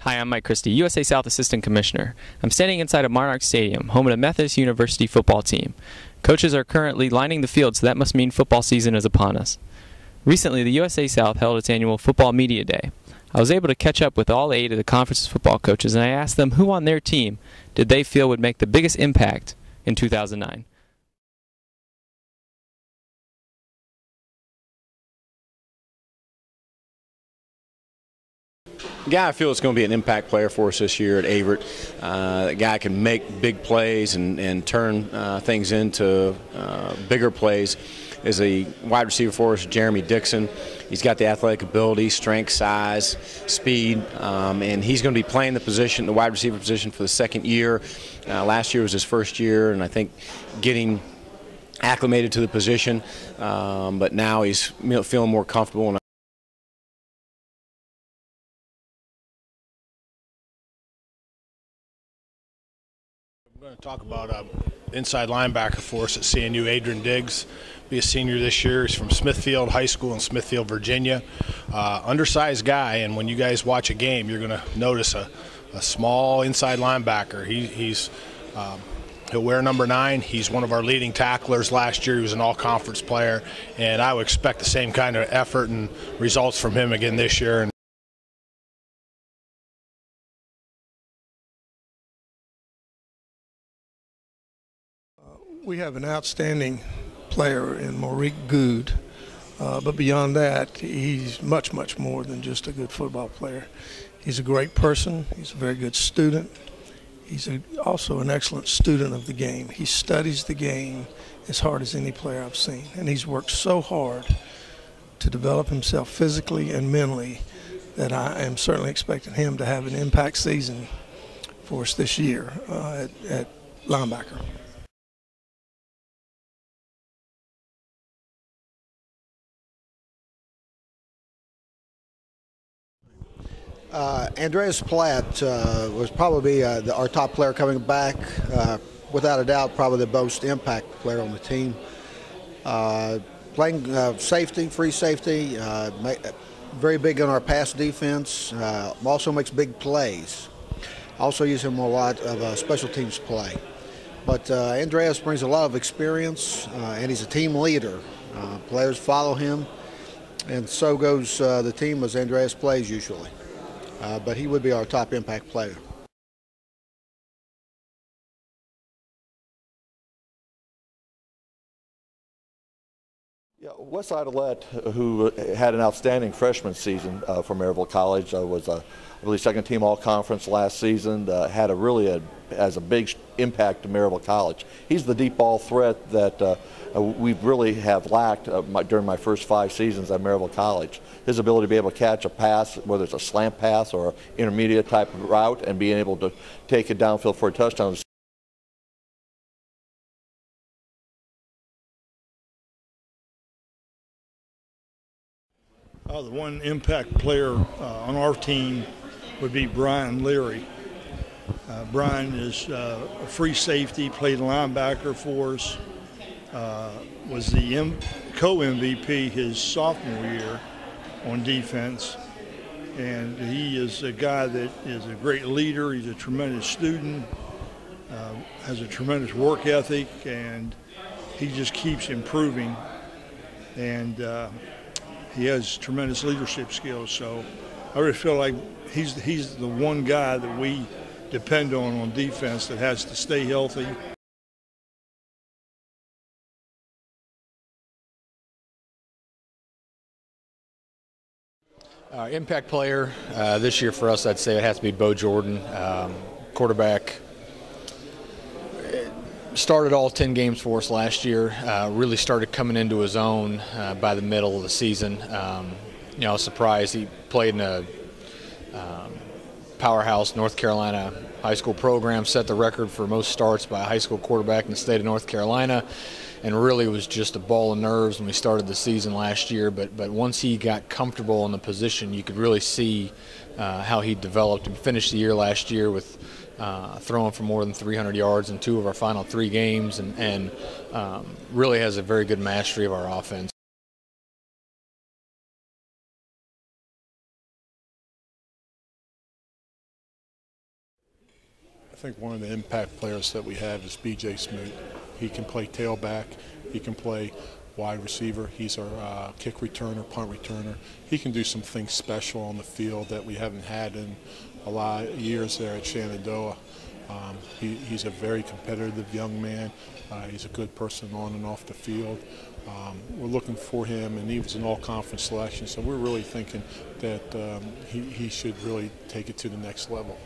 Hi, I'm Mike Christie, USA South Assistant Commissioner. I'm standing inside of Monarch Stadium, home of the Methodist University football team. Coaches are currently lining the field, so that must mean football season is upon us. Recently, the USA South held its annual Football Media Day. I was able to catch up with all 8 of the conference's football coaches, and I asked them who on their team did they feel would make the biggest impact in 2009. The guy I feel is going to be an impact player for us this year at Averett. That guy can make big plays and turn things into bigger plays is a wide receiver for us, Jeremy Dixon. He's got the athletic ability, strength, size, speed, and he's going to be playing the wide receiver position for the second year. Last year was his first year, and I think getting acclimated to the position, but now he's feeling more comfortable. We're going to talk about inside linebacker for us at CNU, Adrian Diggs. Be a senior this year. He's from Smithfield High School in Smithfield, Virginia. Undersized guy, and when you guys watch a game, you're going to notice a small inside linebacker. He'll wear number 9. He's one of our leading tacklers last year. He was an all-conference player, and I would expect the same kind of effort and results from him again this year. We have an outstanding player in Maurice Good, but beyond that, he's much more than just a good football player. He's a great person. He's a very good student. He's also an excellent student of the game. He studies the game as hard as any player I've seen, and he's worked so hard to develop himself physically and mentally that I am certainly expecting him to have an impact season for us this year at linebacker. Andreas Platt was probably our top player coming back. Without a doubt, probably the most impact player on the team. Playing safety, free safety, very big on our pass defense. Also makes big plays. Also use him a lot of special teams play. But Andreas brings a lot of experience, and he's a team leader. Players follow him, and so goes the team as Andreas plays usually. But he would be our top impact player. Yeah, Wes Idolette, who had an outstanding freshman season for Maryville College, was I believe second team all-conference last season, had has a big impact to Maryville College. He's the deep ball threat that we really have lacked during my first 5 seasons at Maryville College. His ability to be able to catch a pass, whether it's a slant pass or intermediate type of route, and being able to take it downfield for a touchdown. The one impact player on our team would be Brian Leary. Brian is a free safety, played linebacker for us, was the co-MVP his sophomore year on defense, and he is a guy that is a great leader. He's a tremendous student, has a tremendous work ethic, and he just keeps improving, and he has tremendous leadership skills. So I really feel like he's the one guy that we depend on defense that has to stay healthy. Impact player this year for us, I'd say it has to be Bo Jordan, quarterback. Started all 10 games for us last year, really started coming into his own by the middle of the season. I was surprised he played in a powerhouse North Carolina high school program, set the record for most starts by a high school quarterback in the state of North Carolina, and really was just a ball of nerves when we started the season last year. But once he got comfortable in the position, you could really see how he developed and finished the year last year with throwing for more than 300 yards in 2 of our final 3 games, and really has a very good mastery of our offense. think one of the impact players that we have is B.J. Smoot. He can play tailback. He can play wide receiver. He's our kick returner, punt returner. He can do some things special on the field that we haven't had in a lot of years there at Shenandoah. He's a very competitive young man. He's a good person on and off the field. We're looking for him, and he was an all-conference selection, so we're really thinking that he should really take it to the next level.